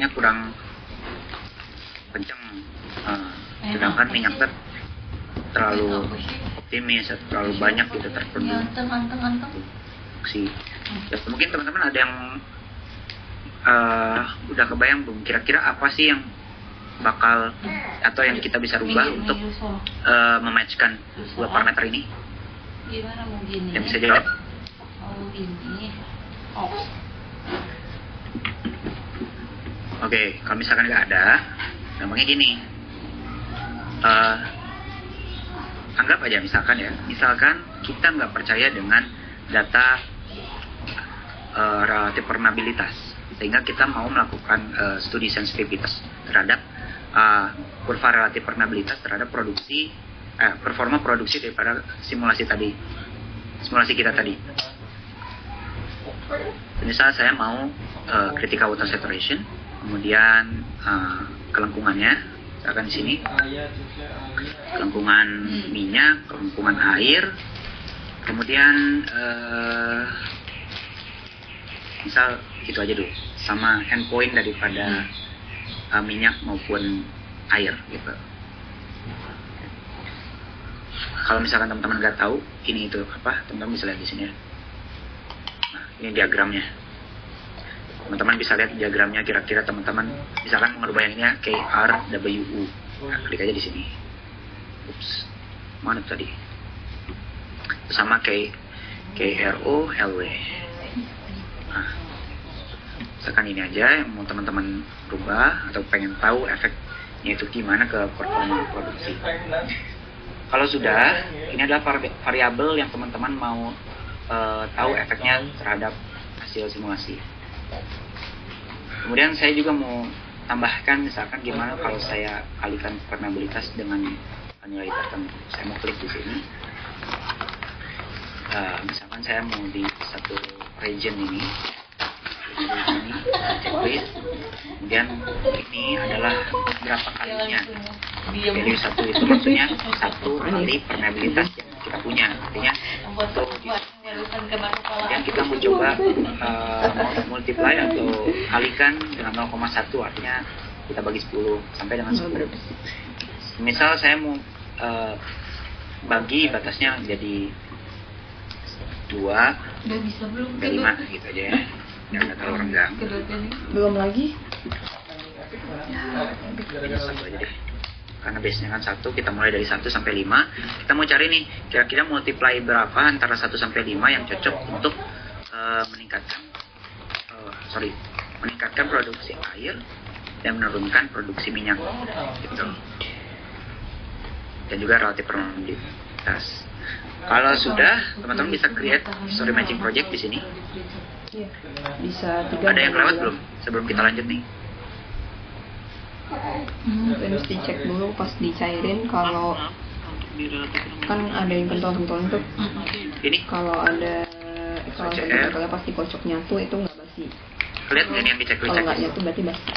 minyaknya kurang kenceng, sedangkan minyaknya terlalu optimis, terlalu banyak gitu terproduksi. Ya, mungkin teman-teman ada yang udah kebayang belum kira-kira apa sih yang bakal atau yang kita bisa rubah untuk mematchkan dua parameter ini? Gimana mau gini? Yang bisa jawab? Mau gini. Oke, kalau misalkan nggak ada, gampangnya gini. Anggap aja misalkan kita nggak percaya dengan data relatif permeabilitas, sehingga kita mau melakukan studi sensitivitas terhadap kurva relatif permeabilitas terhadap performa produksi daripada simulasi kita tadi. Misal saya mau critical water saturation, kemudian kelengkungannya, misalkan di sini kelengkungan minyak, kelengkungan air, kemudian misal itu aja dulu, sama endpoint daripada minyak maupun air gitu. Kalau misalkan teman-teman nggak tahu ini itu apa, teman-teman bisa lihat di sini ya. Nah, ini diagramnya. Teman-teman bisa lihat diagramnya, kira-kira teman-teman misalkan merubah yang ini ya, KRWU. Nah, klik aja di sini. Ups, mana tadi? Sama KROLW. Nah, misalkan ini aja yang mau teman-teman rubah atau pengen tahu efeknya itu gimana ke performa produksi. Kalau sudah, ini adalah variabel yang teman-teman mau tahu efeknya terhadap hasil simulasi. Kemudian saya juga mau tambahkan misalkan gimana kalau saya kalikan permeabilitas dengan nilai tertentu. Saya mau klik di sini. Misalkan saya mau di satu region ini, checklist. Kemudian ini adalah berapa kalinya. Jadi satu itu maksudnya satu kali permeabilitas yang kita punya, artinya kemudian kita mau coba multiply atau kalikan dengan 0,1, artinya kita bagi 10 sampai dengan 10. Misal saya mau bagi batasnya jadi 2 dari 5 gitu aja ya, yang nggak terlalu renggang. Belum lagi? Ini satu aja deh, karena base-nya kan 1, kita mulai dari 1 sampai 5. Kita mau cari nih, kira-kira multiply berapa antara 1 sampai 5 yang cocok untuk meningkatkan produksi air dan menurunkan produksi minyak gitu. Dan juga relatif permeabilitas. Kalau sudah, teman-teman bisa create history matching project di sini. Iya. Bisa 3. Ada yang lewat belum sebelum kita lanjut nih? Harus dicek dulu pas dicairin, kalau kan ada yang kental-kental tuh. Ini Kalau ada kental pas dikocok nyatu itu nggak basi. lihat ini yang dicek. Kalau nggak nyatu berarti basi.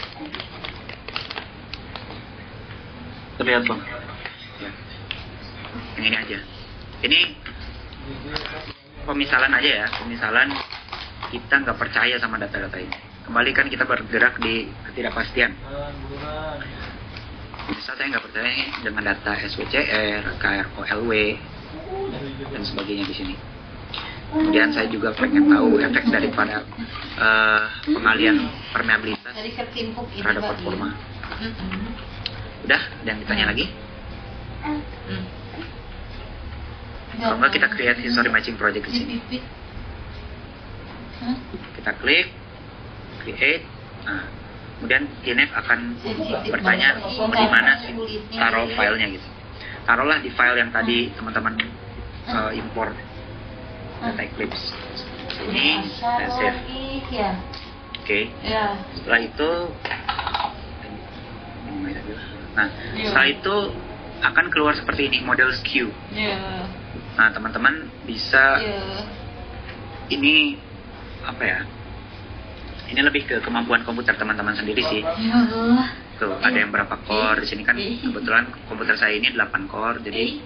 Terlihat bang. Ya. Yang ini aja. Ini pemisalan aja ya, pemisalan kita nggak percaya sama data-data ini. Kembali kan kita bergerak di ketidakpastian. Misal saya nggak percaya dengan data SWCR, KROLW, dan sebagainya di sini. Kemudian saya juga pengen tahu efek daripada pengalian permeabilitas terhadap performa. Udah, ada yang ditanya lagi? Kalau nggak kita create history matching project di sini. Kita klik, create. Nah, kemudian INF akan bertanya di mana sih taruh filenya gitu. Taruhlah di file yang tadi teman-teman import data Eclipse. Ini saya save. Oke. Setelah itu, nah setelah itu akan keluar seperti ini, model skew. Nah teman-teman bisa ini apa ya? Ini lebih ke kemampuan komputer teman-teman sendiri sih. Tuh ada yang berapa core di sini kan, kebetulan komputer saya ini 8 core, jadi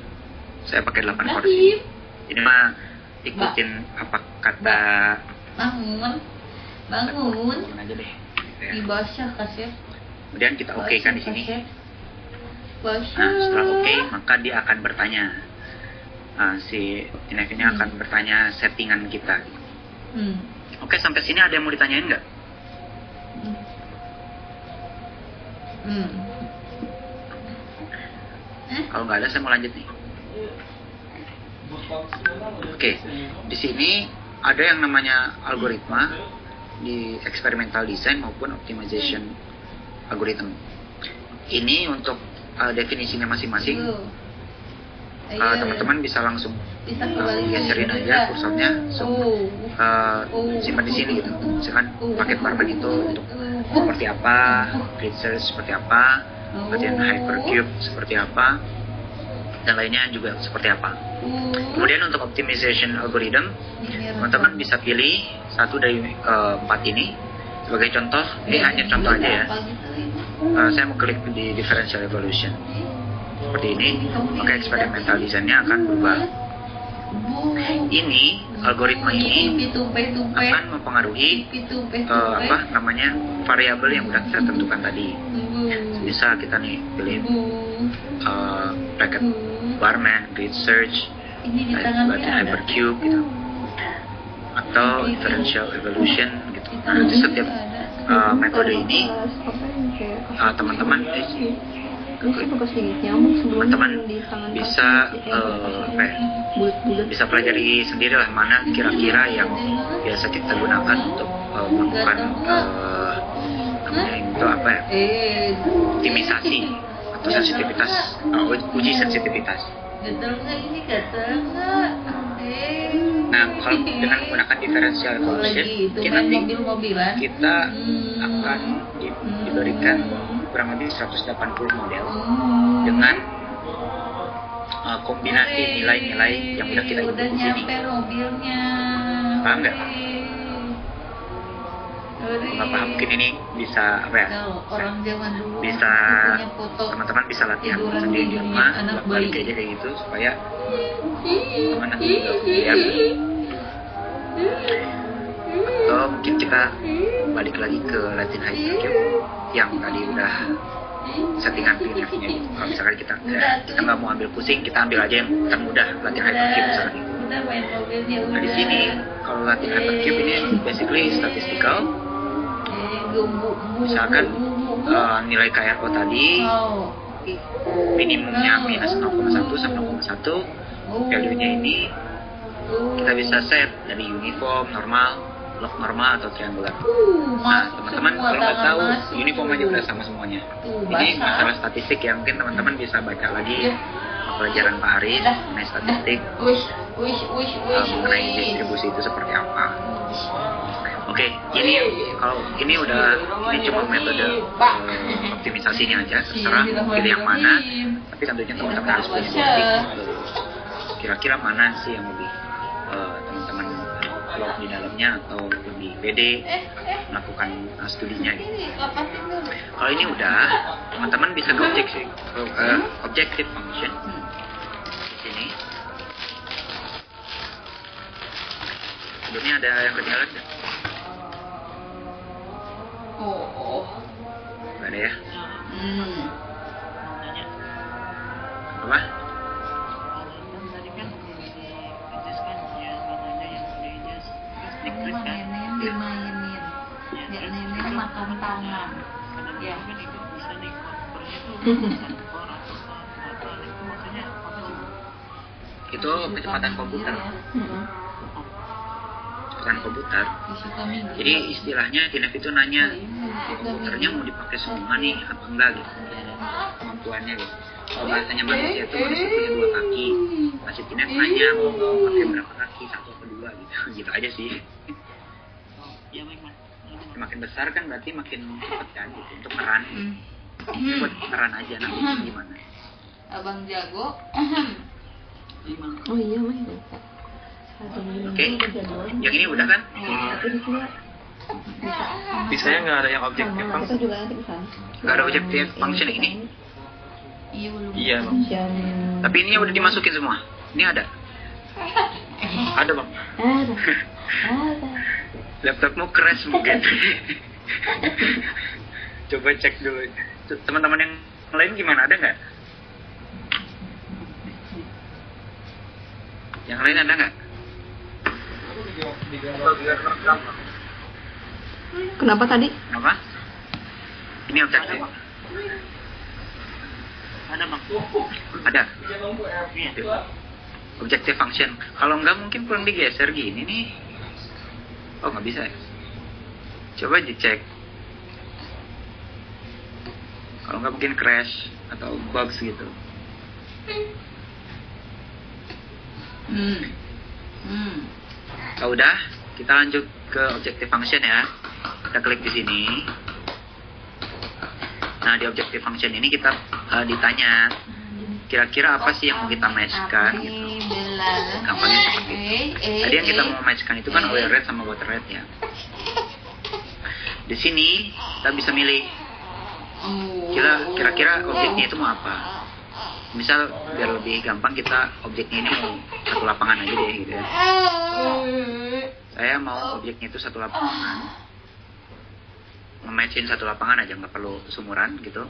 saya pakai 8 core di sini. Ini mah ikutin apa kata bangun aja deh. Ya. Dibaca kasih. Kemudian kita oke kan di sini. Baca. Nah, setelah oke, maka dia akan bertanya. Si TNF ini akan bertanya settingan kita. Oke, sampai sini ada yang mau ditanyain nggak? Kalau nggak ada, saya mau lanjut nih. Oke, di sini ada yang namanya algoritma di experimental design maupun optimization algorithm. Ini untuk definisinya masing-masing. Teman-teman bisa langsung geserin aja kursornya, simpan di sini gitu. Misalkan paket Barman itu untuk seperti apa, grid search seperti apa, kemudian hypercube seperti apa, dan lainnya juga seperti apa. Kemudian untuk optimization algorithm, teman-teman bisa pilih satu dari 4 ini. Sebagai contoh, ini hanya contoh aja ya. Saya mau klik di differential evolution seperti ini, maka experimental design-nya akan berubah. Ini algoritma ini akan mempengaruhi variabel yang udah kita tentukan tadi. Bisa kita nih pilih bracket Barman, grid search, hypercube gitu, atau differential evolution gitu. Nah, di setiap metode ini teman-teman bisa bisa pelajari sendiri lah mana kira-kira yang biasa kita gunakan untuk melakukan optimisasi atau sensitivitas, uji sensitivitas. Nah, kalau dengan menggunakan differential evolution, kita akan diberikan kurang lebih 180 model dengan kombinasi nilai-nilai yang udah kita input di sini. Paham nggak? Nggak paham, mungkin ini bisa bisa teman-teman bisa latihan sendiri di rumah, balik aja kayak gitu supaya teman nanti juga lihat. Atau mungkin kita balik lagi ke Latin Hypercube yang tadi udah settingan PNF-nya gitu. Kalau misalkan kita nggak mau ambil pusing, kita ambil aja yang termudah, Latin Hypercube misalkan gitu. Nah di sini kalau Latin Hypercube ini basically statistical. Misalkan nilai KRO tadi minimumnya minus 0,1 sampai 0,1, value-nya ini kita bisa set dari uniform, normal, log normal, atau triangular. Nah teman-teman kalau nggak tahu, uniform aja udah sama semuanya. Ini masalah statistik yang mungkin teman-teman bisa baca lagi pelajaran Pak Aris mengenai statistik, mengenai distribusi itu seperti apa. Oke, ini kalau ini cuma metode optimisasinya aja, terserah pilih yang mana. Tapi tentunya teman-teman harus pilih kira-kira mana sih yang lebih teman-teman plot di dalamnya atau lebih pede melakukan studinya gitu. Kalau ini udah, teman-teman bisa ke objective function di sini. Sebelumnya ada yang ketinggalan nggak? Nggak ada ya? Apa? Nenek makan tangan. Ya. Itu kecepatan komputer. Kecepatan komputer. Jadi istilahnya TNF itu nanya komputernya mau dipakai semua nih apa enggak gitu, kemampuannya gitu. Kalau bahasanya manusia itu manusia punya 2 kaki, masih TNF nanya mau pakai berapa kaki, 1 atau 2 gitu, gitu aja sih. Makin besar kan berarti makin cepat kan gitu untuk ngeran. Buat ngeran aja nanti gimana. Abang jago. Oh iya mah. Oke, yang ini udah kan? Bisanya nggak ada yang objektif function. Nggak ada objektif function ini? Iya belum. Iya bang. Tapi ini udah dimasukin semua? Ini ada? Ada bang. Ada. Laptopmu crash mungkin. Coba cek dulu. Teman-teman yang lain gimana, ada nggak? Yang lain ada nggak? Kenapa tadi? Apa? Ini objektif. Ada bang. Ada. Objective function. Kalau nggak mungkin kurang digeser gini nih. Oh nggak bisa ya. Coba dicek. Kalau nggak mungkin crash atau bugs gitu. Kalau udah, kita lanjut ke objective function ya. Kita klik di sini. Nah di objective function ini kita ditanya kira-kira apa sih yang mau kita matchkan gitu. Gampangnya seperti itu. Tadi yang kita mau matchkan itu kan oil rate sama water rate ya. Di sini kita bisa milih kira-kira objeknya itu mau apa. Misal biar lebih gampang kita objeknya ini mau satu lapangan aja deh gitu ya. Saya mau objeknya itu satu lapangan. Nge-matchin satu lapangan aja, nggak perlu sumuran gitu.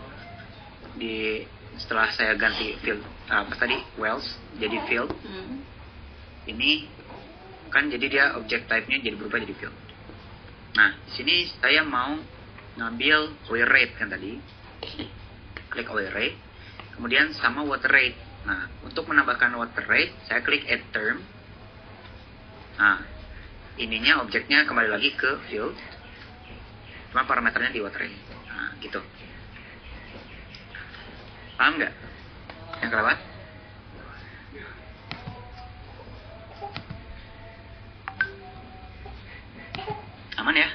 Setelah saya ganti field apa tadi wells jadi field, ini kan jadi dia object type-nya jadi berubah jadi field. Nah di sini saya mau ngambil oil rate kan tadi, klik oil rate, kemudian sama water rate. Nah untuk menambahkan water rate saya klik add term. Nah ininya objeknya kembali lagi ke field, cuma parameternya di water rate. Nah gitu. Paham nggak? Yang kelewat? Aman ya?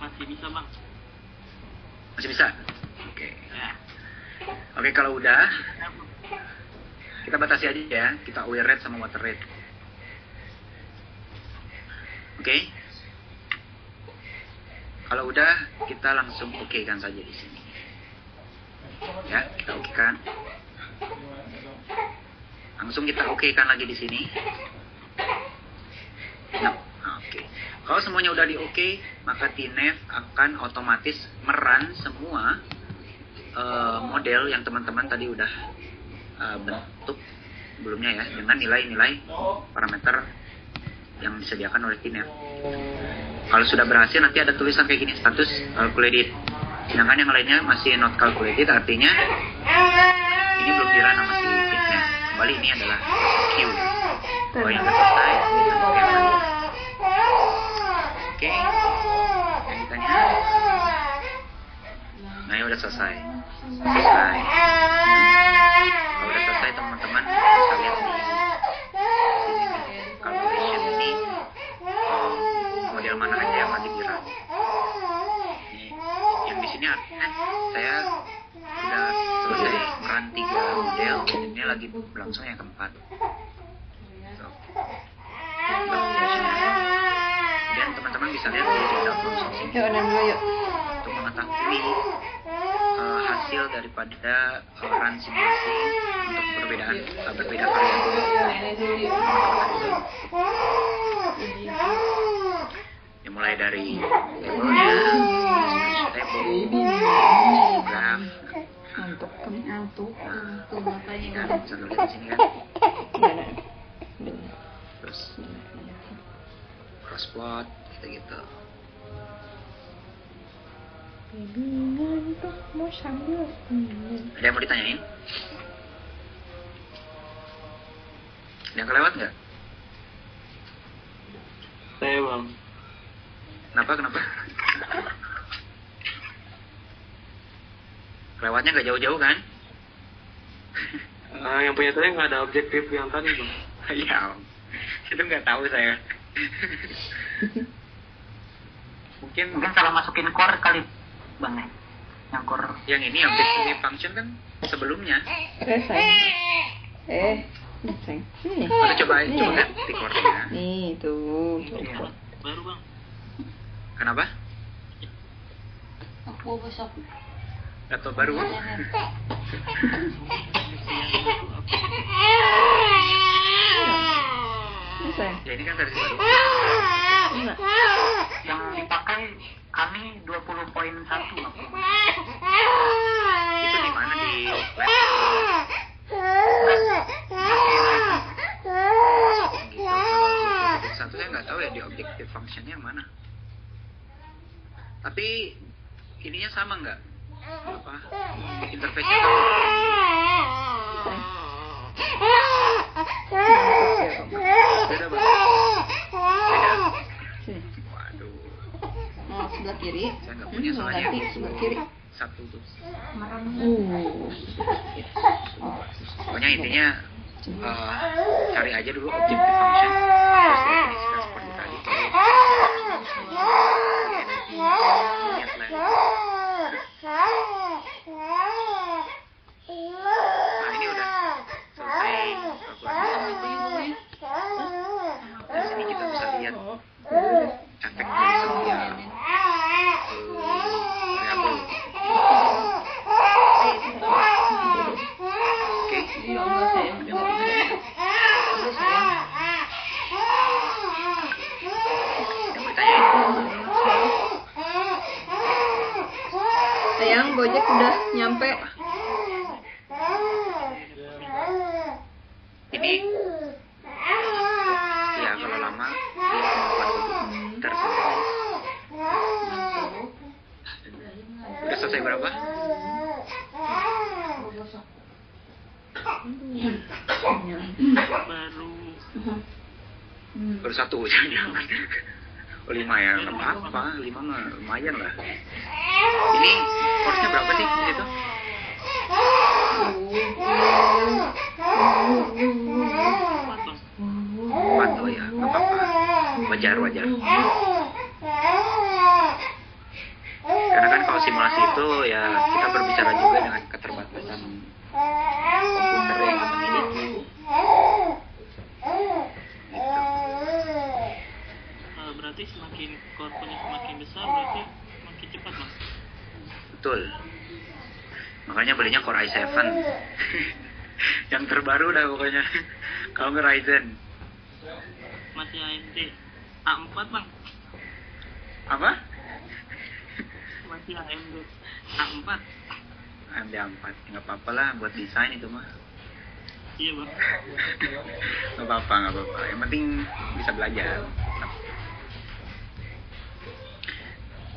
Masih bisa bang. Masih bisa? Oke. Oke, kalau udah, kita batasi aja ya. Kita oil rate sama water rate. Oke? Kalau udah, kita langsung oke kan saja di sini. Ya, kita oke kan. Langsung kita oke kan lagi di sini. Nah, oke. Kalau semuanya udah di oke, maka TNAV akan otomatis meran semua model yang teman-teman tadi udah bentuk sebelumnya ya, dengan nilai-nilai parameter yang disediakan oleh TNAV. Kalau sudah berhasil nanti ada tulisan kayak gini, status calculated. Sedangkan yang lainnya masih not calculated, artinya ini belum dirun sama si TNAV. Kembali ini adalah queue. Kalau yang sudah selesai, kita oke lagi. Oke, yang ditanya. Nah ya udah selesai. Selesai. Kalau udah selesai teman-teman bisa lihat di calculation ini model mana aja yang lagi di run. Yang di sini artinya saya sudah selesai run 3 model, ini lagi berlangsung yang keempat. Dan teman-teman bisa lihat di result function ini. Yuk, ada dulu yuk. Untuk mengetahui hasil daripada run simulasi untuk berbeda variabel. Mulai dari tabelnya, table, graph, Ngantuk kan? Ngantuk ini bapaknya. kan bisa lihat di sini kan, Benar. terus cross plot gitu-gitu. Baby ngantuk mau sambil Ada yang mau ditanyain? Ada yang kelewat nggak? Saya bang. Kenapa? Kelewatnya nggak jauh-jauh kan? Yang punya tadi nggak ada objektif yang tadi bang. Ya, itu nggak tahu saya. Mungkin kalau masukin core kali bang ya, yang core yang ini objective function kan sebelumnya. sayang. Sayang. Sini. Coba Nih. lihat di core-nya. Nih tuh. Baru bang. Kenapa? Aku besok. Atau baru? Ini sayang. Ya ini kan versi baru. Enggak. Yang dipakai kami 20.1 Bang. Itu di mana di web? Gitu. Kalau satu saya nggak tahu ya di objective functionnya yang mana. Tapi ininya sama nggak? Apa? Interface-nya sama? Beda Bang? Beda? Sini. Waduh, Mau sebelah kiri. saya nggak punya Mau soalnya. ganti sebelah kiri. Satu tuh. Pokoknya intinya cari aja dulu objective function, terus definisikan seperti tadi. Lihat lah. Nah ini udah selesai kalkulasi. Dari sini kita bisa lihat efek dari setiap variabel. Oke. Iya, enggak sayang. Terus sayang. Yang bertanya Sayang, Gojek udah nyampe. ini ya kalau lama dia kemampuan tersendiri. Udah selesai berapa? Baru satu jangan. Oh, 5 ya, nggak apa-apa. 5 mah lumayan lah. Ini course-nya berapa sih di situ? 4 oh ya, nggak apa-apa. Wajar. Karena kan kalau simulasi itu ya kita berbicara juga dengan keterbatasan komputer yang kita miliki. Berarti semakin korbannya semakin besar berarti semakin cepat Bang. Betul. Makanya belinya Core i7. Yang terbaru dah pokoknya. Kalau nggak Ryzen. Masih AMD A4 Bang. Apa? Masih AMD A4. AMD A4. Nggak apa-apa lah buat desain itu mah. Iya Bang. Nggak apa-apa. Yang penting bisa belajar.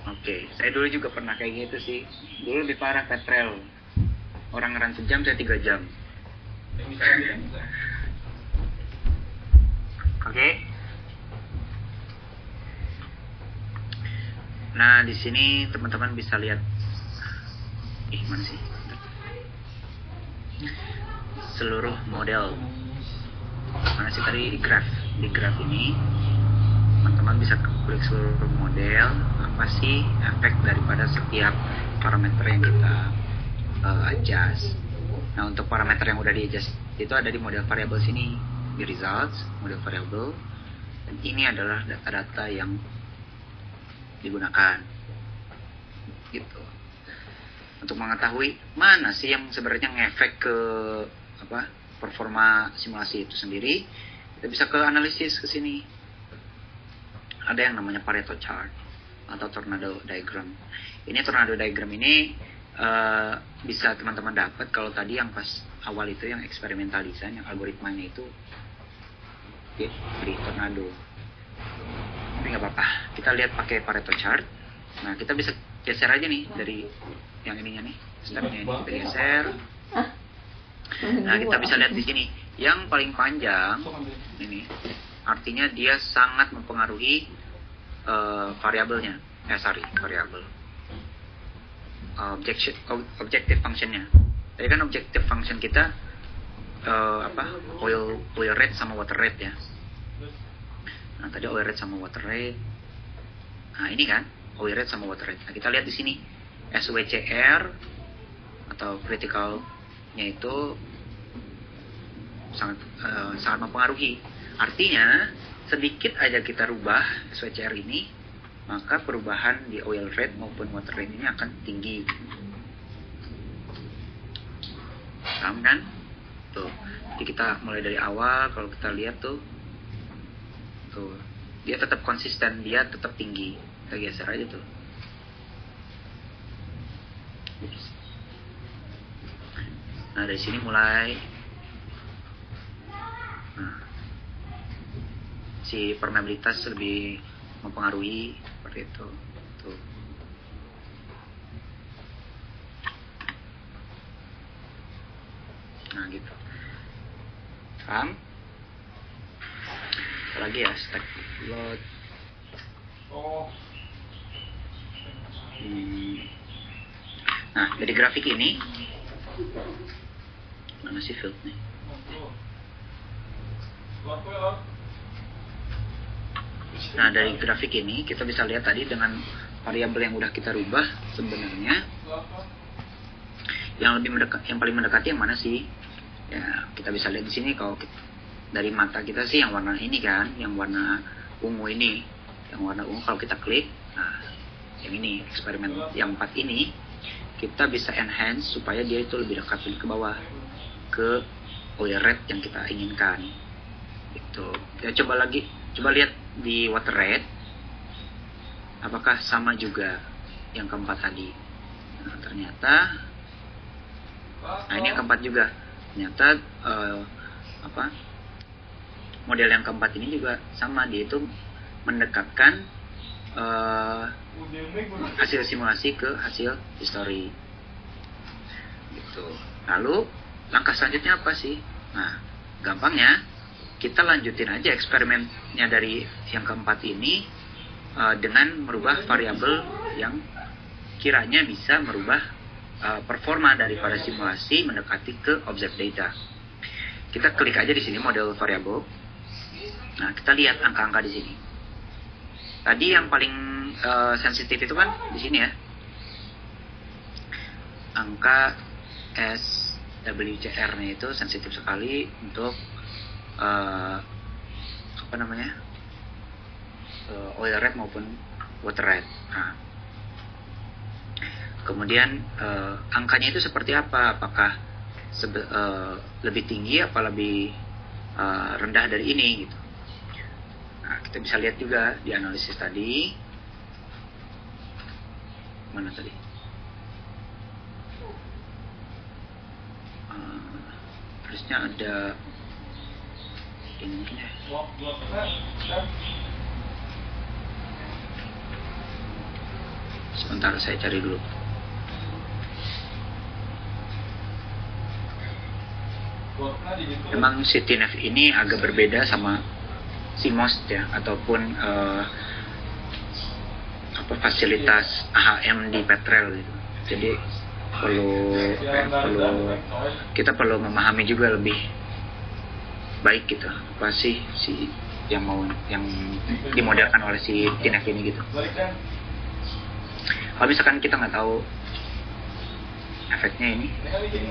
Oke, saya dulu juga pernah kayak gitu sih. Dulu lebih parah petrel. Orang ngeran sejam, saya 3 jam. Oke. Nah, di sini teman-teman bisa lihat. Mana sih? Seluruh model. Mana sih tadi di graph? Di graph ini teman-teman bisa klik seluruh model, apa sih efek daripada setiap parameter yang kita adjust. Nah, untuk parameter yang udah di adjust itu ada di model variable sini, di results, model variable, dan ini adalah data-data yang digunakan gitu. Untuk mengetahui mana sih yang sebenarnya ngefek ke performa simulasi itu sendiri, kita bisa ke analisis ke sini. Ada yang namanya Pareto chart atau tornado diagram. Ini tornado diagram ini bisa teman-teman dapat kalau tadi yang pas awal itu yang eksperimental design, yang algoritmanya itu di tornado. Tapi nggak apa-apa, kita lihat pakai Pareto chart. Nah, kita bisa geser aja nih dari yang ininya nih, stepnya ini kita geser. Nah, kita bisa lihat di sini yang paling panjang ini, artinya dia sangat mempengaruhi variabelnya, variabel objective functionnya. Jadi kan objective function kita oil rate sama water rate ya. Nah, tadi oil rate sama water rate. Nah, ini kan oil rate sama water rate. Nah, kita lihat di sini SWCR atau criticalnya itu sangat mempengaruhi. Artinya sedikit aja kita rubah SWCR ini, maka perubahan di oil rate maupun water rate ini akan tinggi. Paham kan? Tuh. Jadi kita mulai dari awal, kalau kita lihat tuh dia tetap konsisten, dia tetap tinggi. Kita geser aja tuh. Nah dari sini mulai si permeabilitas lebih mempengaruhi seperti itu. Tuh. Nah gitu. Paham? Apalagi ya, stack load. Nah dari grafik ini, mana sih field nih? Nah dari grafik ini kita bisa lihat tadi dengan variabel yang udah kita rubah sebenarnya yang paling mendekati yang mana sih? Ya kita bisa lihat di sini kalau dari mata kita sih yang warna ini kan, yang warna ungu ini, yang warna ungu kalau kita klik, nah yang ini eksperimen yang 4 ini kita bisa enhance supaya dia itu lebih dekat ke bawah ke oil red yang kita inginkan. Itu. Kita coba lihat di water red apakah sama juga yang keempat tadi. Nah, ternyata ini yang keempat juga. Ternyata model yang keempat ini juga sama, dia itu mendekatkan hasil simulasi ke hasil history gitu. Lalu langkah selanjutnya apa sih? Nah gampangnya kita lanjutin aja eksperimennya dari yang keempat ini dengan merubah variabel yang kiranya bisa merubah performa daripada simulasi mendekati ke object data. Kita klik aja di sini model variabel. Nah kita lihat angka-angka di sini. Tadi yang paling sensitif itu kan di sini ya, angka SWCR-nya itu sensitif sekali untuk oil red maupun water red. Nah, kemudian angkanya itu seperti apa? Apakah lebih tinggi apa lebih rendah dari ini gitu? Nah, kita bisa lihat juga di analisis tadi. Mana tadi? Harusnya ada ini ya. Sebentar saya cari dulu. Memang si TNF ini agak berbeda sama si MOST ya, ataupun fasilitas AHM di Petrel gitu. Jadi kita perlu memahami juga lebih baik gitu apa sih si yang dimodelkan oleh si TNF ini gitu. Kalau misalkan kita nggak tahu efeknya ini 9,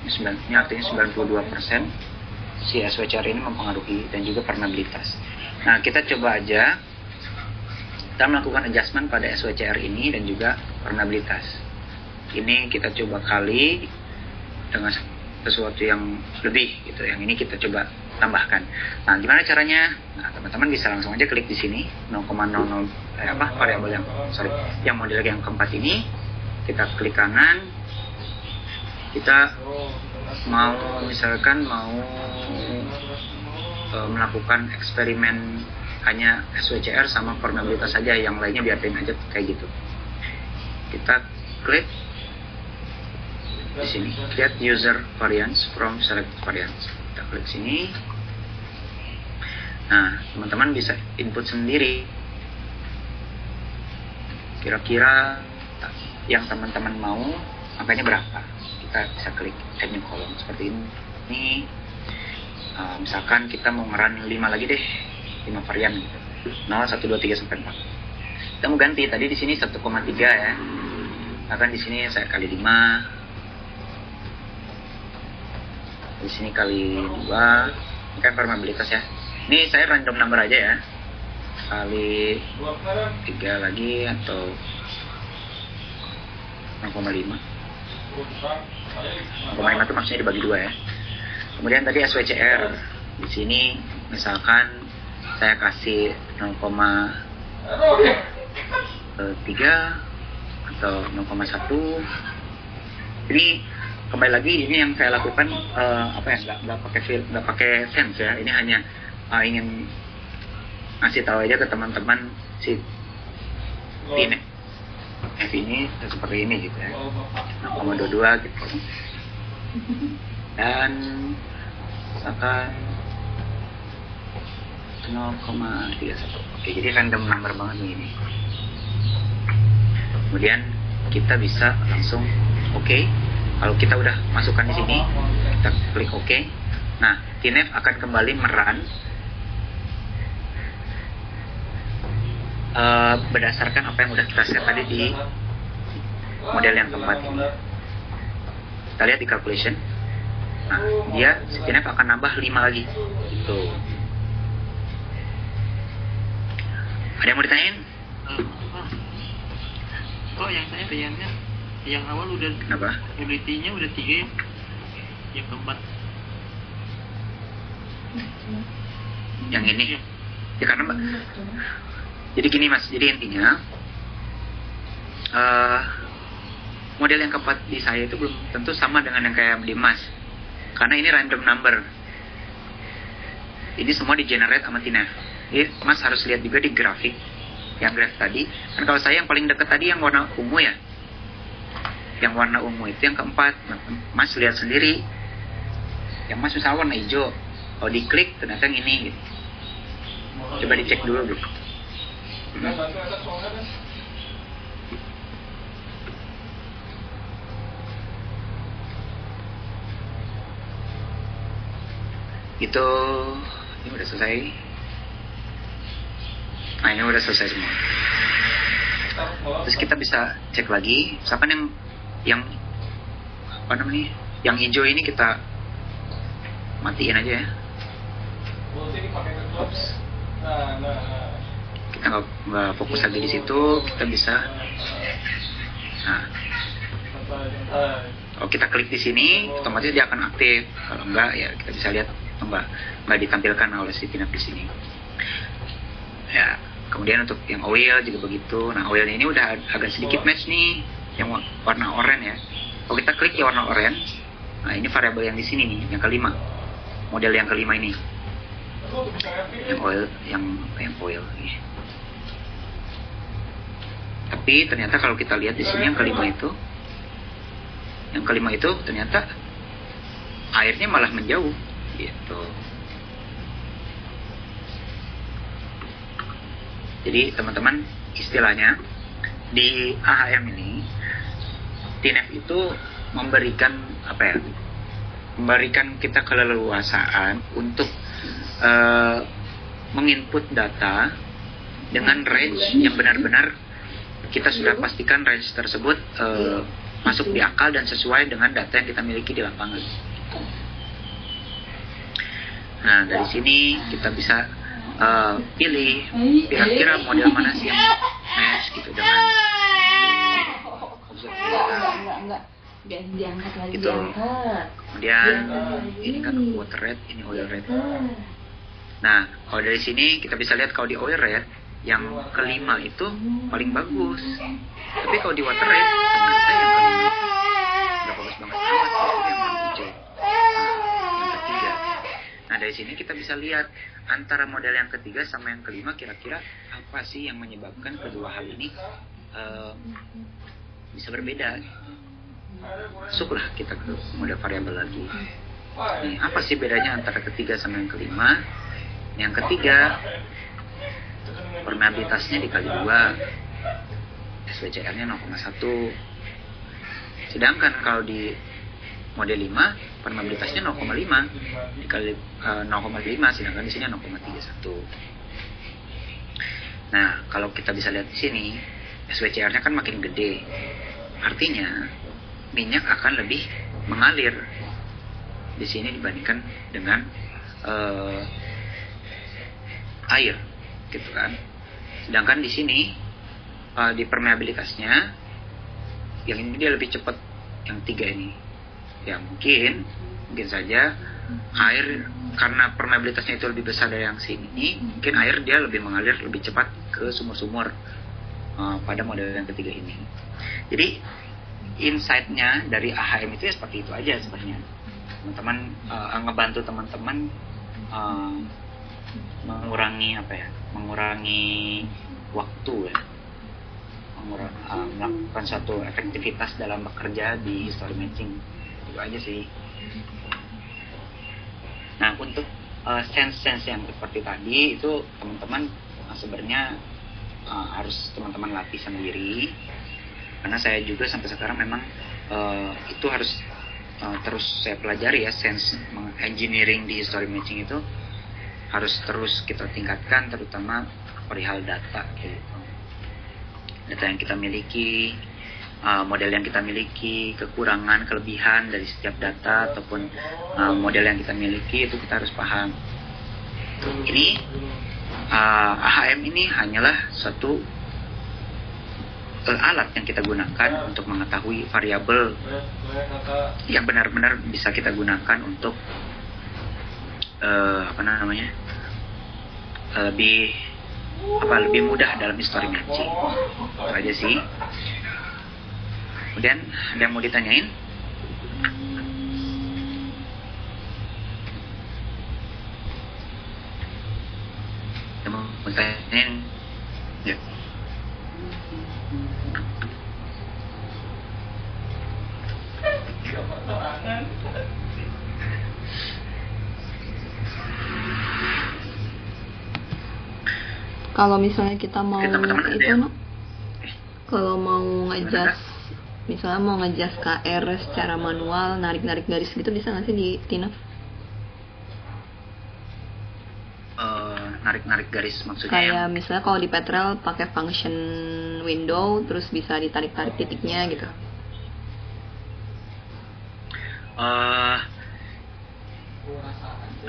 ini artinya 92% si SWCR ini mempengaruhi dan juga permeabilitas. Nah kita coba aja kita melakukan adjustment pada SWCR ini dan juga permeabilitas. Ini kita coba kali dengan sesuatu yang lebih gitu. Yang ini kita coba tambahkan. Nah gimana caranya? Nah teman-teman bisa langsung aja klik di sini 0,00 variabel yang model yang keempat ini, kita klik kanan, kita misalkan mau melakukan eksperimen hanya SWCR sama permeabilitas saja, yang lainnya biarin aja kayak gitu. Kita klik di sini, get user variance from select variance. Kita klik sini. Nah, teman-teman bisa input sendiri. Kira-kira yang teman-teman mau angkanya berapa? Kita bisa klik add new column seperti ini. Misalkan kita mau ngerun 5 lagi deh, 5 varian gitu. 0, 1, 2, 3 sampai 4. Kita mau ganti tadi di sini 1,3 ya. Akan di sini saya kali 5. Di sini kali 2. Ini kan permeabilitas ya. Ini saya random number aja ya. Kali 3 lagi atau 0,5. 0,5 itu maksudnya dibagi 2 ya. Kemudian tadi SWCR. Di sini misalkan saya kasih 0,3 atau 0,1. Ini kembali lagi, ini yang saya lakukan nggak pakai sense ya. Ini hanya ingin ngasih tahu aja ke teman-teman si ini F ini seperti ini gitu ya, 0,22 gitu. Dan misalkan 0,31. Oke, jadi random number banget nih ini. Kemudian kita bisa langsung oke. Kalau kita udah masukkan di sini, kita klik oke. Nah, TNF akan kembali merun berdasarkan apa yang udah kita set tadi di model yang keempat ini. Kita lihat di calculation. Nah, dia TNF akan nambah 5 lagi. Gitu. Ada yang mau ditanyain? Kok yang saya bayangnya yang awal udah Kenapa? probability-nya udah 3 ya? Yang keempat. Yang ini? Iya. Ya karena jadi gini mas, jadi intinya model yang keempat di saya itu belum tentu sama dengan yang kayak di mas, karena ini random number. Ini semua di generate sama TNF. Jadi mas harus lihat juga di grafik, yang graf tadi. Kan kalau saya yang paling dekat tadi yang warna ungu ya, yang warna ungu itu yang keempat. Mas lihat sendiri, yang mas misalnya warna hijau, kalau diklik ternyata yang ini gitu. Coba dicek dulu bro. Itu ini udah selesai. Nah ini udah selesai semua. Terus kita bisa cek lagi, misalkan yang apa namanya, yang hijau ini kita matiin aja ya. Oops. Kita nggak fokus lagi di situ, kita bisa. Nah, kalau kita klik di sini, otomatis dia akan aktif. Kalau enggak, ya kita bisa lihat nggak ditampilkan oleh si TNF di sini. Ya, kemudian untuk yang oil juga begitu. Nah, oil ini udah agak sedikit match nih, yang warna oranye ya. Kalau kita klik di warna oranye, nah ini variabel yang di sini nih, yang kelima, model yang kelima ini, yang oil, yang oil. Tapi ternyata kalau kita lihat di sini yang kelima itu ternyata airnya malah menjauh, gitu. Jadi teman-teman, istilahnya di AHM ini TNF itu memberikan apa ya? Memberikan kita keleluasaan untuk menginput data dengan range yang benar-benar kita sudah pastikan range tersebut masuk di akal dan sesuai dengan data yang kita miliki di lapangan. Nah, dari sini kita bisa pilih kira-kira model mana sih yang match gitu dengan enggak biar diangkat lagi gitu. diangkat. Kemudian ini kan water rate, ini oil rate. Nah, kalau dari sini kita bisa lihat kalau di oil rate yang kelima itu paling bagus. Tapi kalau di water rate ternyata yang kelima nggak bagus banget amat, itu yang warna hijau. Nah, yang ketiga. Nah, dari sini kita bisa lihat antara model yang ketiga sama yang kelima kira-kira apa sih yang menyebabkan kedua hal ini bisa berbeda. Masuklah kita ke model variabel lagi. Nih, apa sih bedanya antara ketiga sama yang kelima? Yang ketiga, permeabilitasnya dikali 2, SWCR-nya 0,1. Sedangkan kalau di model 5, permeabilitasnya 0,5 dikali 0,5, sedangkan di sini 0,31. Nah, kalau kita bisa lihat di sini, SWCR-nya kan makin gede. Artinya minyak akan lebih mengalir di sini dibandingkan dengan air, gitu kan. Sedangkan di sini di permeabilitasnya yang ini dia lebih cepat, yang 3 ini. Ya mungkin saja air karena permeabilitasnya itu lebih besar dari yang sini, mungkin air dia lebih mengalir lebih cepat ke sumur-sumur pada model yang ketiga ini. Jadi insight-nya dari AHM itu ya seperti itu aja sebenarnya. Teman-teman ngebantu teman-teman mengurangi waktu ya, melakukan suatu efektivitas dalam bekerja di history matching. Itu aja sih. Nah, untuk sense yang seperti tadi itu teman-teman sebenarnya harus teman-teman latih sendiri, karena saya juga sampai sekarang memang itu harus terus saya pelajari ya. Sense engineering di history matching itu harus terus kita tingkatkan, terutama perihal data gitu. Data yang kita miliki, model yang kita miliki, kekurangan, kelebihan dari setiap data ataupun model yang kita miliki itu kita harus paham. Ini AHM ini hanyalah suatu alat yang kita gunakan untuk mengetahui variabel yang benar-benar bisa kita gunakan untuk lebih mudah dalam history matching. Itu aja sih. Kemudian ada yang mau ditanyain? Ada mau ditanyain? Ya. Kalau misalnya kita mau Oke, teman-teman, ada itu, yang- no? Kalau mau ngejas, misalnya mau ngejas KR secara manual, narik-narik garis gitu, bisa nggak sih di TINAF? Narik-narik garis maksudnya Kayak yang misalnya kalau di Petrel pakai function window, terus bisa ditarik-tarik titiknya gitu.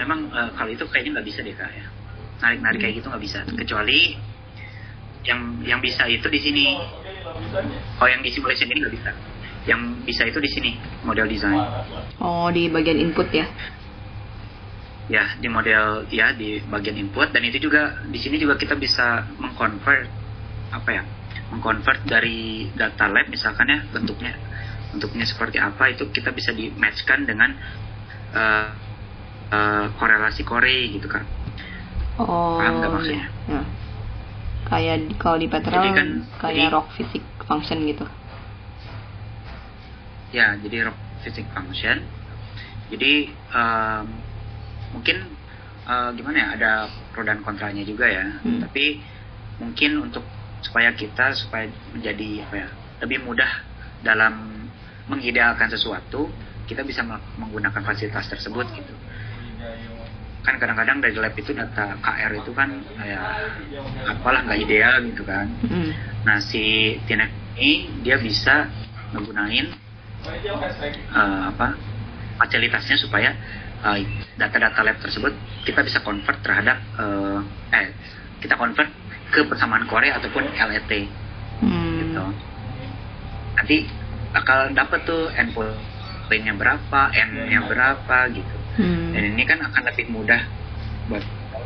memang kalau itu kayaknya nggak bisa deh Kak ya. Narik-narik kayak gitu nggak bisa, kecuali yang bisa itu di sini. Kalau yang di simulation ini nggak bisa. Yang bisa itu di sini, model design. Oh, di bagian input ya? Ya, di model ya di bagian input, dan itu juga di sini juga kita bisa mengconvert mengconvert dari data lab misalkan ya, bentuknya seperti apa, itu kita bisa di matchkan dengan korelasi Corey gitu kan. Oh, Paham nggak maksudnya? ya. Kayak kalau di Petrel Jadi kan, kayak rock physics function gitu. Ya, jadi rock physics function. Jadi mungkin gimana ya, ada pro dan kontranya juga ya. Tapi mungkin supaya menjadi lebih mudah dalam mengidealkan sesuatu, kita bisa menggunakan fasilitas tersebut gitu. Kan kadang-kadang dari lab itu data KR itu kan apalah nggak ideal gitu kan. Nah, si TINAF ini dia bisa menggunakan fasilitasnya supaya data-data lab tersebut kita bisa convert terhadap kita convert ke persamaan Korea ataupun LET gitu. Nanti bakal dapat tuh endpoint-nya berapa, n-nya berapa gitu. Dan ini kan akan lebih mudah buat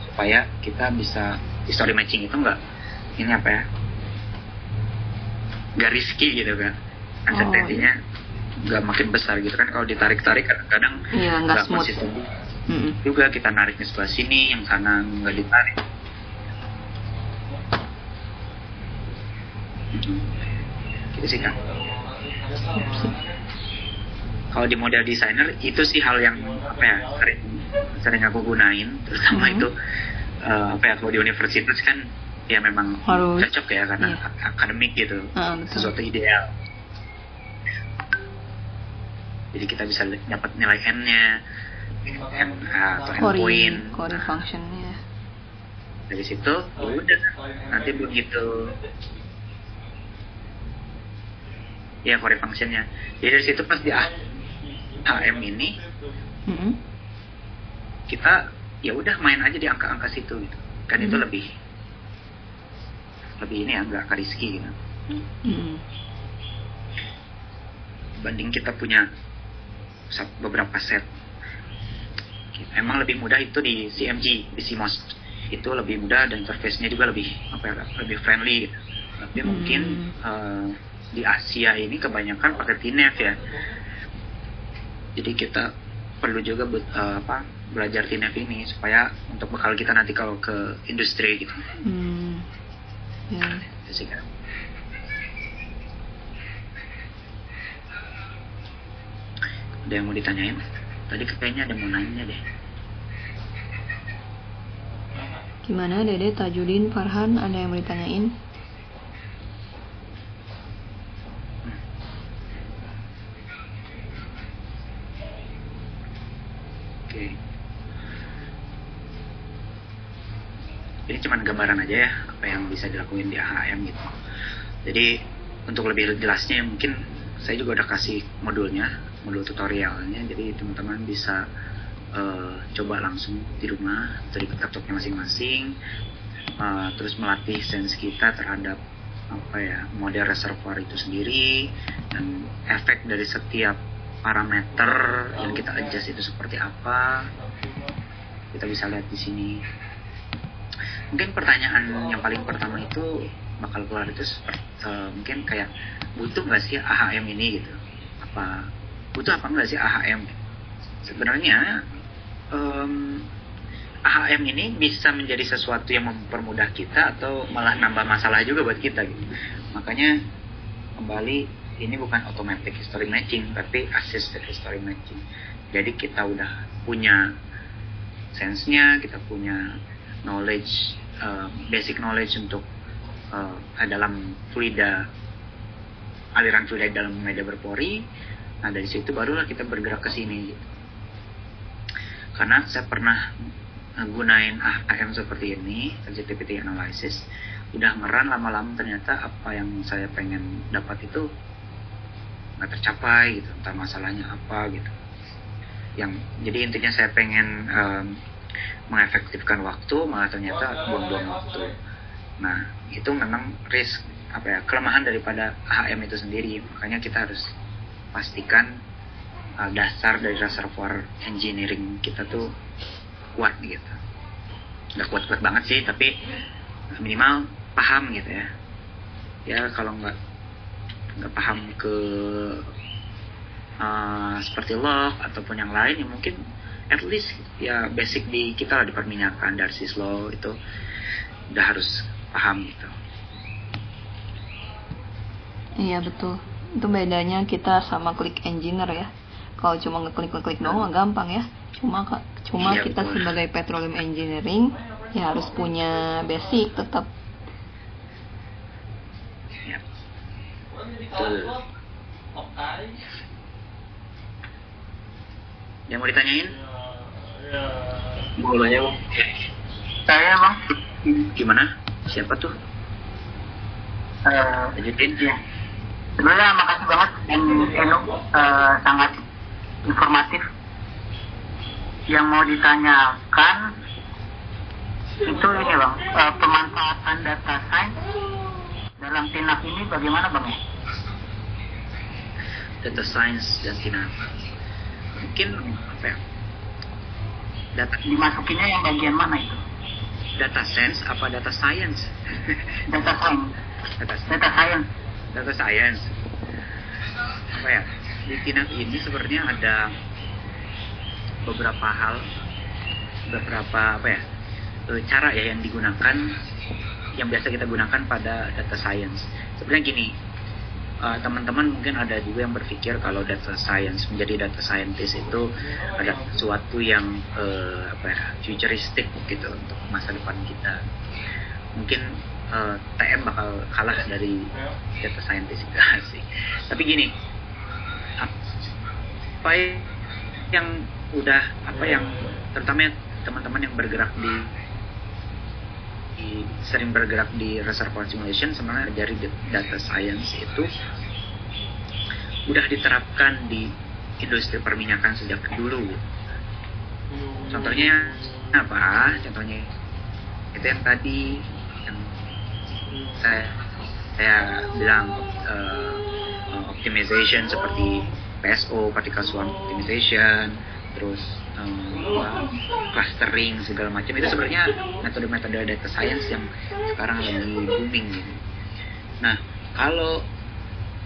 supaya kita bisa history matching itu nggak risky gitu kan. Uncertainty-nya nggak makin besar gitu kan. Kalau ditarik-tarik kadang-kadang nggak smooth konsisten juga, kita nariknya sebelah sini, yang kanan nggak ditarik. Gitu sih kan. Kalau di model designer itu sih hal yang sering aku gunain, terutama itu kalau di universitas kan ya memang harus cocok ya, karena akademik gitu, sesuatu ideal. Jadi kita bisa dapat nilai n-nya, atau endpoint. Corey functionnya. Dari situ udah nanti begitu ya Corey functionnya. Jadi dari situ pas di HM ini kita ya udah main aja di angka-angka situ gitu. Kan itu lebih ini ya, nggak risky gitu. Banding kita punya beberapa set Emang lebih mudah itu di CMG, di CMOS itu lebih mudah dan interface-nya juga lebih lebih friendly gitu. Tapi mungkin di Asia ini kebanyakan pakai TNAV ya. Jadi kita perlu juga belajar TNAV ini supaya untuk bekal kita nanti kalau ke industri gitu. Ya. Itu sih kan. Ada yang mau ditanyain? Tadi kayaknya ada mau nanya deh. Gimana Dede, Tajudin, Farhan, ada yang mau ditanyain? Oke. Ini cuma gambaran aja ya apa yang bisa dilakuin di AHM gitu. Jadi untuk lebih jelasnya mungkin saya juga udah kasih modul tutorialnya. Jadi teman-teman bisa coba langsung di rumah dari laptopnya masing-masing, terus melatih sense kita terhadap model reservoir itu sendiri dan efek dari setiap parameter yang kita adjust itu seperti apa. Kita bisa lihat di sini. Mungkin pertanyaan yang paling pertama itu bakal keluar itu mungkin kayak butuh nggak sih AHM ini gitu? Butuh apa nggak sih AHM? Sebenarnya AHM ini bisa menjadi sesuatu yang mempermudah kita atau malah nambah masalah juga buat kita gitu. Makanya kembali ini bukan automatic history matching tapi assisted history matching. Jadi kita udah punya sense-nya, kita punya knowledge, basic knowledge untuk dalam aliran fluida dalam media berpori. Nah dari situ barulah kita bergerak ke sini gitu. Karena saya pernah gunain AHM seperti ini, sensitivity analysis, udah ngeran lama-lama ternyata apa yang saya pengen dapat itu nggak tercapai gitu, entah masalahnya apa gitu. Jadi intinya saya pengen mengefektifkan waktu, malah ternyata buang-buang waktu. Nah itu memang kelemahan daripada AHM itu sendiri. Makanya kita harus pastikan dasar dari reservoir engineering kita tuh kuat gitu. Nggak kuat-kuat banget sih, tapi minimal paham gitu ya. Ya kalau nggak paham ke seperti log ataupun yang lain, ya mungkin at least ya basic di kita lah di perminyakan Darcy's law itu udah harus paham gitu. Iya betul. Itu bedanya kita sama klik engineer ya. Kalau cuma ngeklik doang gampang ya. Cuma Iya, kita betul. sebagai petroleum engineering ya harus punya basic tetap. Ya. Betul. Yang mau ditanyain? Mau nanya Bang? Saya Bang, Gimana? Siapa tuh? Lanjutin. ya. Sebenarnya makasih banget dan sangat informatif. Yang mau ditanyakan itu ini Bang, pemanfaatan data science dalam TNAV ini bagaimana Bang ya? Data science dan TNAV. Mungkin Dimasukinnya yang bagian mana itu? data science apa data science? Data science. data Data science. data science. Di TNAV ini sebenarnya ada beberapa cara ya yang digunakan, yang biasa kita gunakan pada data science. Sebenarnya gini, teman-teman mungkin ada juga yang berpikir kalau data science, menjadi data scientist itu ada sesuatu yang futuristik gitu untuk masa depan kita. Mungkin TM bakal kalah dari data scientist itu sih. Tapi gini, terutama teman-teman yang bergerak sering bergerak di reservoir simulation, sebenarnya dari data science itu udah diterapkan di industri perminyakan sejak dulu. Contohnya apa? Contohnya itu yang tadi yang saya bilang, optimization seperti PSO, particle swarm optimization, terus clustering segala macam, itu sebenarnya metode-metode data science yang sekarang lagi booming gitu. Nah, kalau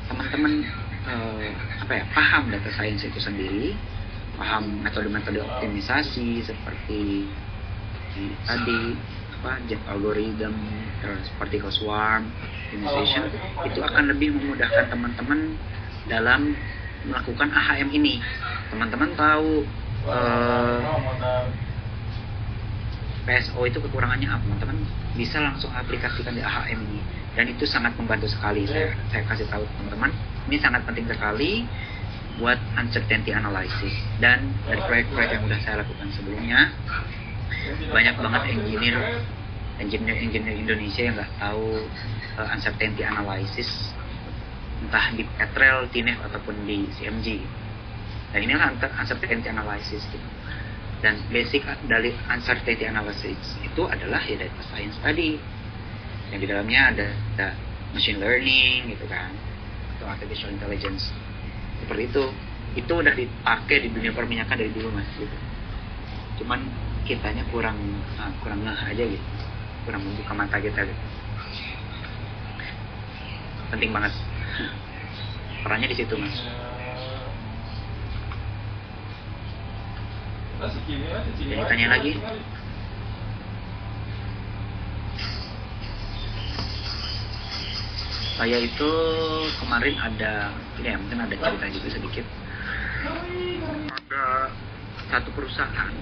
teman-teman paham data science itu sendiri, paham metode-metode optimisasi seperti tadi jet algorithm, terus particle swarm optimization, itu akan lebih memudahkan teman-teman dalam melakukan AHM ini. Teman-teman tahu PSO itu kekurangannya apa, teman-teman bisa langsung aplikasikan di AHM ini, dan itu sangat membantu sekali. Saya kasih tahu teman-teman, ini sangat penting sekali buat uncertainty analysis. Dan dari proyek-proyek yang udah saya lakukan sebelumnya, banyak banget engineer Indonesia yang nggak tahu uncertainty analysis, entah di Petrel, TNF ataupun di CMG. Dan inilah uncertainty analysis gitu. Dan basic dari uncertainty analysis itu adalah ya data science tadi, yang di dalamnya ada machine learning gitu kan, atau artificial intelligence seperti itu. Itu udah dipakai di dunia perminyakan dari dulu mas gitu. Cuman kitanya kurang ngeh aja gitu, kurang membuka mata kita gitu. Penting banget perannya di situ mas. Jadi tanya lagi. Saya itu kemarin ada ini ya, mungkin ada cerita juga sedikit. Ada satu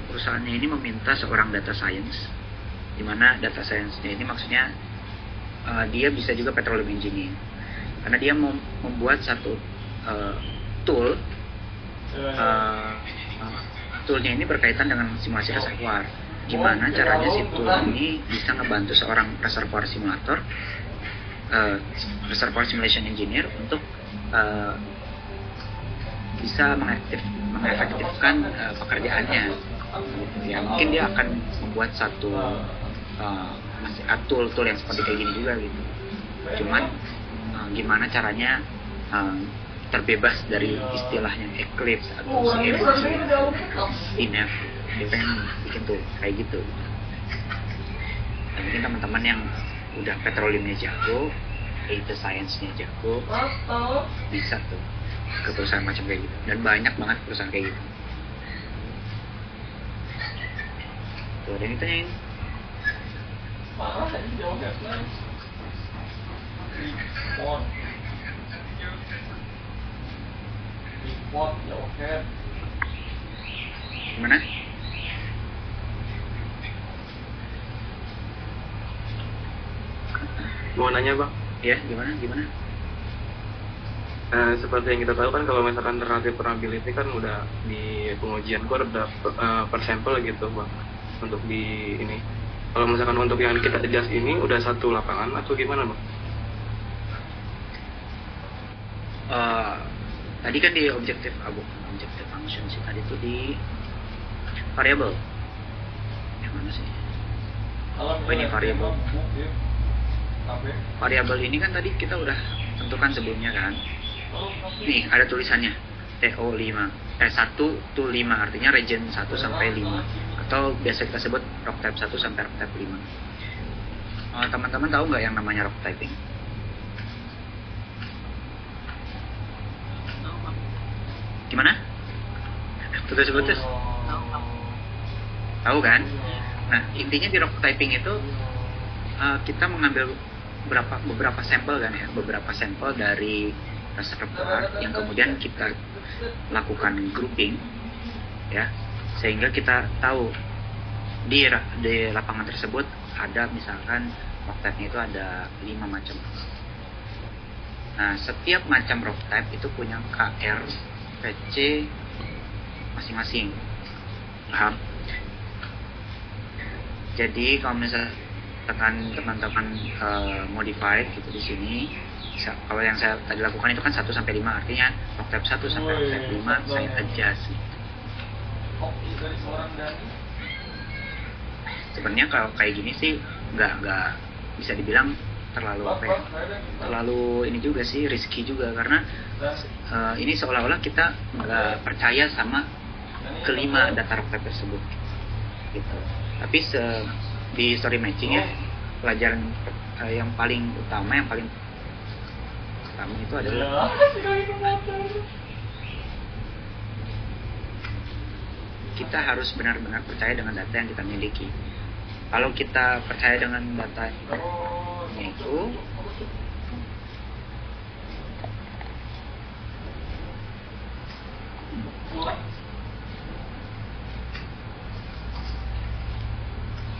perusahaannya ini meminta seorang data science, di mana data science-nya ini maksudnya dia bisa juga petroleum engineer, karena dia mau membuat satu tool. Toolnya ini berkaitan dengan simulasi reservoir. Gimana caranya si tool ini bisa ngebantu seorang reservoir simulator, reservoir simulation engineer untuk bisa mengefektifkan pekerjaannya. Ya mungkin dia akan membuat satu tool yang seperti kayak gini juga gitu. Cuman gimana caranya terbebas dari istilahnya Eclipse atau CMG, TNF, dia pengen bikin tuh kayak gitu. Dan mungkin teman-teman yang udah petroleumnya jago, data science-nya jago, bisa tuh ke perusahaan macam kayak gitu. Dan banyak banget perusahaan kayak gitu. Tuh ada yang ditanyain. Gimana? Mau nanya bang? Ya, gimana? Seperti yang kita tahu kan, kalau misalkan relative probability kan udah di pengujian core udah per sampel gitu bang, untuk di ini. Kalau misalkan untuk yang kita adjust ini udah satu lapangan atau gimana bang? Tadi kan di objective function sih, tadi tuh di variable. Yang mana sih? Oh ini variable. Variable ini kan tadi kita udah tentukan sebelumnya kan. Nih ada tulisannya TO5 1 to 5, artinya region 1 sampai 5, atau biasa kita sebut rock type 1 sampai rock type 5. Teman-teman tahu nggak yang namanya rock typing? Gimana? Putus-putus? Tahu kan? Nah, intinya di rock typing itu kita mengambil beberapa sampel kan ya, beberapa sampel dari reservoir yang kemudian kita lakukan grouping ya, sehingga kita tahu di lapangan tersebut ada misalkan rock type-nya itu ada 5 macam. Nah, setiap macam rock type itu punya KR PC masing-masing, paham? Jadi kalau misalkan teman-teman modified gitu di sini, kalau yang saya tadi lakukan itu kan 1 sampai 5, artinya rock type 1 sampai rock type 5 saya adjust gitu. Sebenarnya kalau kayak gini sih nggak bisa dibilang terlalu terlalu ini juga sih, risky juga, karena ini seolah-olah kita nggak percaya sama kelima data archetype tersebut gitu. Tapi di story matching ya, pelajaran yang paling utama itu adalah kita harus benar-benar percaya dengan data yang kita miliki. Kalau kita percaya dengan datanya itu,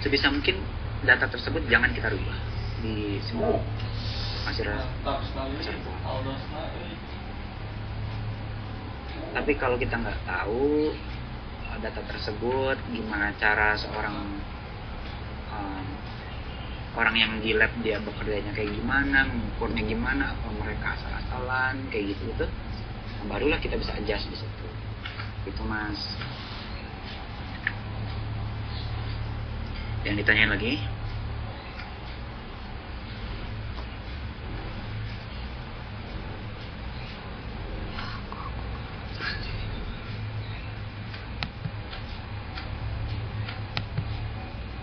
sebisa mungkin data tersebut jangan kita rubah di semua hasil. Tapi kalau kita nggak tahu data tersebut, gimana cara seorang orang yang di lab dia bekerjanya kayak gimana, mengukurnya gimana, apa mereka asal-asalan kayak gitu, barulah kita bisa adjust di situ. Itu Mas. Yang ditanyain lagi?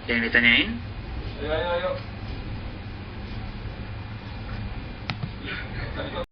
Yang ditanyain? Ayo.